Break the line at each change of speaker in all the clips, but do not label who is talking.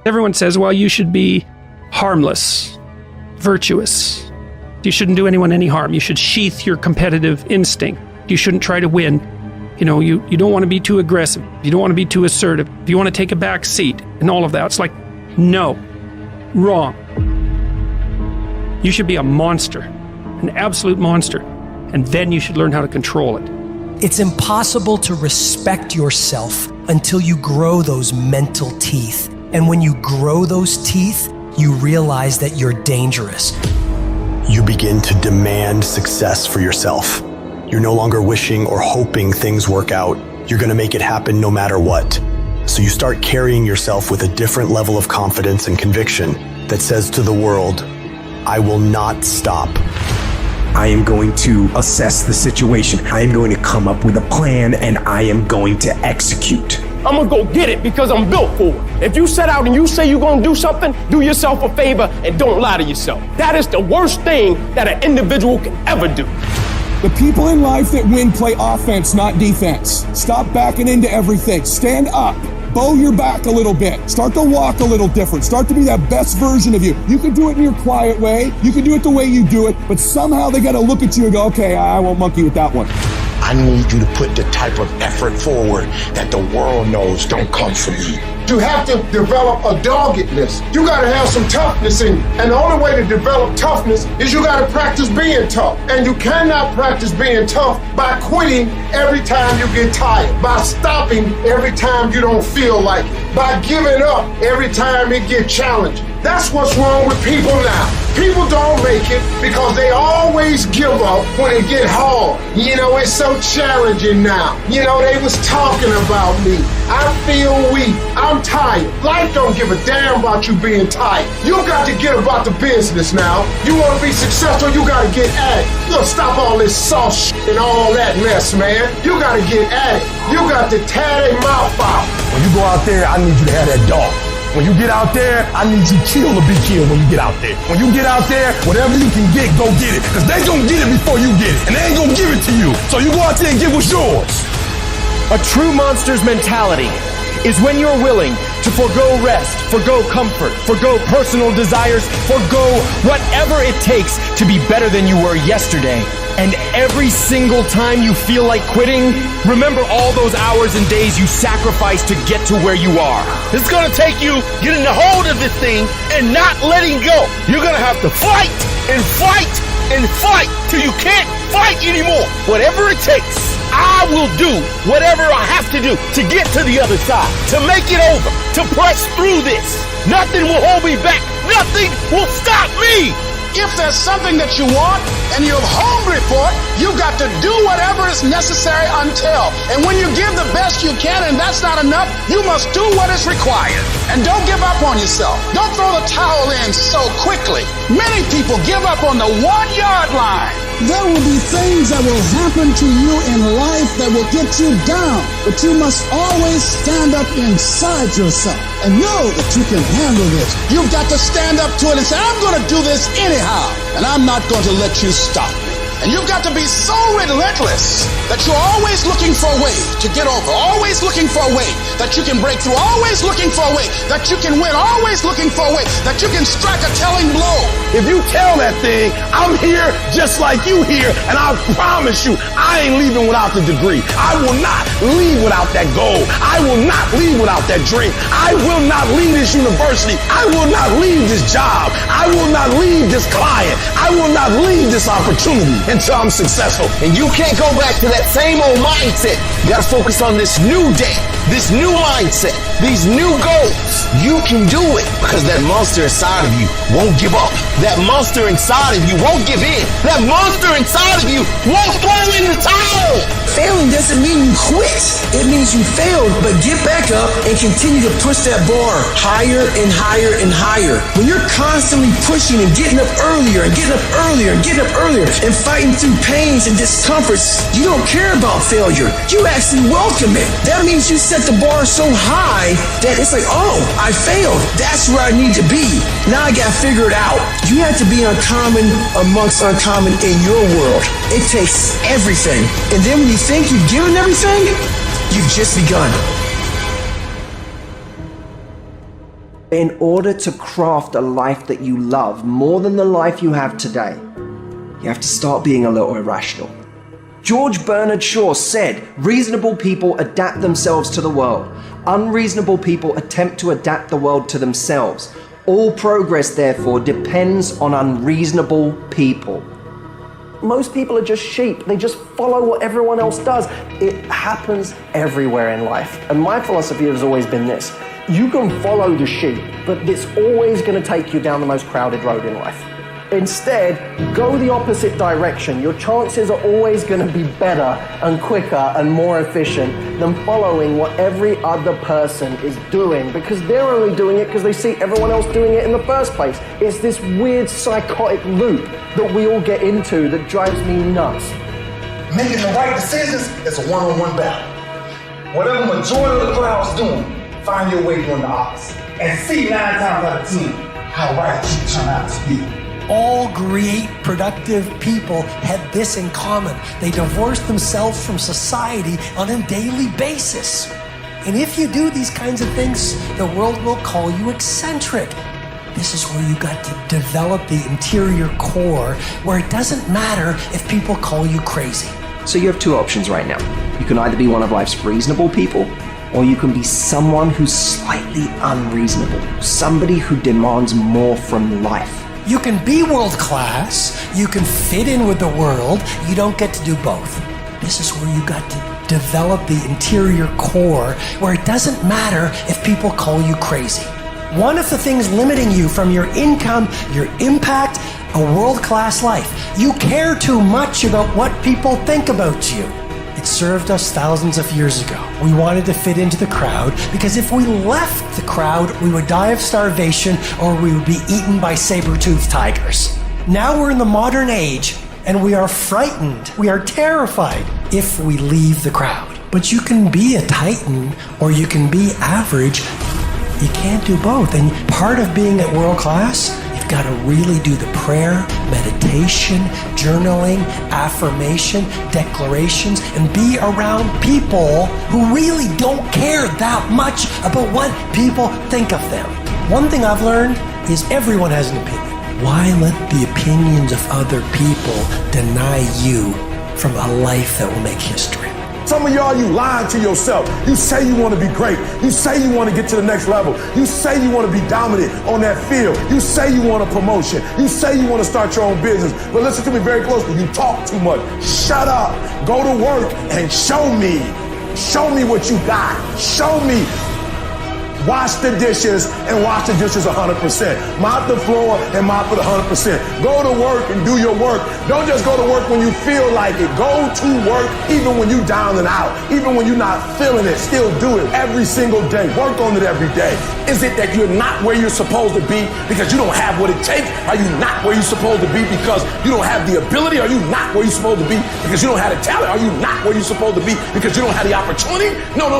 Everyone says, well, you should be harmless, virtuous. You shouldn't do anyone any harm. You should sheath your competitive instinct. You shouldn't try to win. You know, you don't want to be too aggressive. You don't want to be too assertive. You want to take a back seat and all of that. It's like, no, wrong. You should be a monster, an absolute monster. And then you should learn how to control it.
It's impossible to respect yourself until you grow those mental teeth. And when you grow those teeth, you realize that you're dangerous.
You begin to demand success for yourself. You're no longer wishing or hoping things work out. You're going to make it happen no matter what. So you start carrying yourself with a different level of confidence and conviction that says to the world, I will not stop.
I am going to assess the situation. I am going to come up with a plan, and I am going to execute.
I'm gonna go get it because I'm built for it. If you set out and you say you're gonna do something, do yourself a favor and don't lie to yourself. That is the worst thing that an individual can ever do.
The people in life that win play offense, not defense. Stop backing into everything. Stand up. Bow your back a little bit. Start to walk a little different. Start to be that best version of you. You can do it in your quiet way. You can do it the way you do it, but somehow they got to look at you and go, okay, I won't monkey with that one.
I need you to put the type of effort forward that the world knows don't come from you.
You have to develop a doggedness. You got to have some toughness in you. And the only way to develop toughness is you got to practice being tough. And you cannot practice being tough by quitting every time you get tired, by stopping every time you don't feel like it, by giving up every time it gets challenging. That's what's wrong with people now. People don't make it because they always give up when it get hard. You know, it's so challenging now. You know, they was talking about me. I feel weak. I'm tired. Life don't give a damn about you being tired. You got to get about the business now. You want to be successful, you got to get at it. You gotta stop all this soft shit and all that mess, man. You got to get at it. You got to tear their mouth out.
When you go out there, I need you to have that dog. When you get out there, I need you kill or be killed when you get out there. When you get out there, whatever you can get, go get it. Because they gonna get it before you get it. And they ain't gonna give it to you. So you go out there and get what's yours.
A true monster's mentality is when you're willing to forgo rest, forgo comfort, forgo personal desires, forgo whatever it takes to be better than you were yesterday. And every single time you feel like quitting, remember all those hours and days you sacrificed to get to where you are.
It's gonna take you getting a hold of this thing and not letting go. You're gonna have to fight and fight and fight till you can't fight anymore. Whatever it takes, I will do whatever I have to do to get to the other side, to make it over, to press through this. Nothing will hold me back. Nothing will stop me.
If there's something that you want and you're hungry for it, you got to do whatever is necessary until. And when you give the best you can and that's not enough, you must do what is required. And don't give up on yourself. Don't throw the towel in so quickly. Many people give up on the 1-yard line.
There will be things that will happen to you in life that will get you down, but you must always stand up inside yourself and know that you can handle this.
You've got to stand up to it and say, I'm going to do this anyhow, and I'm not going to let you stop me. And you've got to be so relentless that you're always looking for a way to get over, always looking for a way that you can break through, always looking for a way that you can win, always looking for a way that you can strike a telling blow.
If you tell that thing, I'm here just like you here, and I promise you, I ain't leaving without the degree. I will not leave without that goal. I will not leave without that dream. I will not leave this university. I will not leave this job. I will not leave this client. I will not leave this opportunity until I'm successful.
And you can't go back to that same old mindset. You gotta focus on this new day, this new mindset, these new goals. You can do it because that monster inside of you won't give up. That monster inside of you won't give in. That monster inside of you won't throw in the towel.
Failing doesn't mean you quit. It means you failed, but get back up and continue to push that bar higher and higher and higher. When you're constantly pushing and getting up earlier and getting up earlier and getting up earlier and fighting through pains and discomforts, you don't care about failure. You actually welcome it. That means you set the bar so high that it's like, oh, I failed. That's where I need to be. Now I gotta figure it out. You have to be uncommon amongst uncommon in your world. It takes everything. And then when you think you've given everything, you've just begun.
In order to craft a life that you love more than the life you have today, you have to start being a little irrational. George Bernard Shaw said, reasonable people adapt themselves to the world. Unreasonable people attempt to adapt the world to themselves. All progress, therefore, depends on unreasonable people. Most people are just sheep. They just follow what everyone else does. It happens everywhere in life. And my philosophy has always been this. You can follow the sheep, but it's always going to take you down the most crowded road in life. Instead, go the opposite direction. Your chances are always going to be better and quicker and more efficient than following what every other person is doing, because they're only doing it because they see everyone else doing it in the first place. It's this weird psychotic loop that we all get into that drives me nuts.
Making the right decisions is a one-on-one battle. Whatever the majority of the crowd's doing, find your way doing the opposite. And see 9 times out of 10 how right you turn out to be.
All great, productive people had this in common. They divorced themselves from society on a daily basis. And if you do these kinds of things, the world will call you eccentric. This is where you got to develop the interior core, where it doesn't matter if people call you crazy.
So you have two options right now. You can either be one of life's reasonable people, or you can be someone who's slightly unreasonable, somebody who demands more from life.
You can be world class, you can fit in with the world, you don't get to do both. This is where you got to develop the interior core, where it doesn't matter if people call you crazy. One of the things limiting you from your income, your impact, a world-class life. You care too much about what people think about you. It served us thousands of years ago. We wanted to fit into the crowd because if we left the crowd, we would die of starvation or we would be eaten by saber-toothed tigers. Now we're in the modern age and we are frightened, we are terrified if we leave the crowd. But you can be a titan or you can be average. You can't do both. And part of being at world class, you've got to really do the prayer, meditation, journaling, affirmation, declarations, and be around people who really don't care that much about what people think of them. One thing I've learned is everyone has an opinion. Why let the opinions of other people deny you from a life that will make history?
Some of y'all, you lying to yourself. You say you want to be great. You say you want to get to the next level. You say you want to be dominant on that field. You say you want a promotion. You say you want to start your own business. But listen to me very closely. You talk too much. Shut up. Go to work and show me. Show me what you got. Show me. Wash the dishes and wash the dishes 100%. Mop the floor and mop it 100%. Go to work and do your work. Don't just go to work when you feel like it. Go to work even when you're down and out. Even when you're not feeling it. Still do it every single day. Work on it every day. Is it that you're not where you're supposed to be because you don't have what it takes? Are you not where you're supposed to be because you don't have the ability? Are you not where you're supposed to be because you don't have the talent? Are you not where you're supposed to be because you don't have the opportunity? No.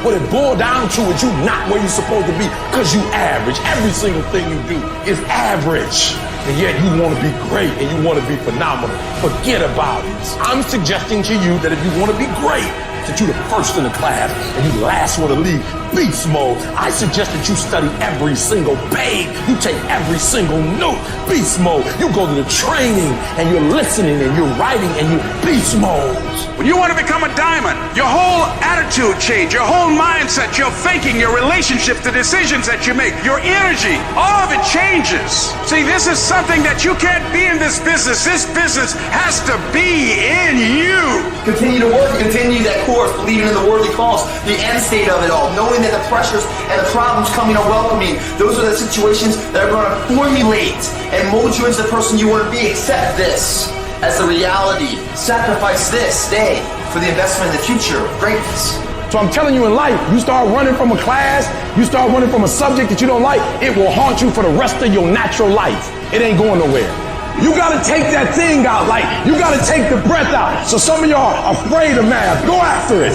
What it boiled down to is you not where you're supposed to be because you average. Every single thing you do is average. And yet you want to be great and you want to be phenomenal. Forget about it. I'm suggesting to you that if you want to be great, that you're the first in the class and you last one to leave beast mode. I suggest that you study every single page. You take every single note. Beast mode. You go to the training and you're listening and you're writing and you're beast mode.
When you want to become a diamond, your whole attitude change, your whole mindset, your thinking, your relationships, the decisions that you make, your energy, all of it changes. See, this is something that you can't be in this business. This business has to be in you.
Continue to work, continue that course, believing in the worthy cause, the end state of it all, knowing that the pressures and the problems coming are welcoming. Those are the situations that are going to formulate and mold you into the person you want to be. Accept this as the reality. Sacrifice this day for the investment in the future of greatness.
So I'm telling you, in life, you start running from a class, you start running from a subject that you don't like, it will haunt you for the rest of your natural life. It ain't going nowhere. You gotta take that thing out, like you gotta take the breath out. So some of y'all are afraid of math. Go after it.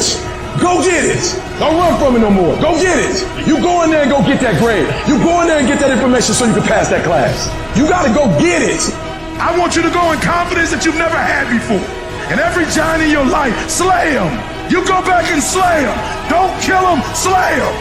Go get it. Don't run from it no more. Go get it. You go in there and go get that grade. You go in there and get that information so you can pass that class. You gotta go get it.
I want you to go in confidence that you've never had before. And every giant in your life, slay him. You go back and slay him. Don't kill him, slay him.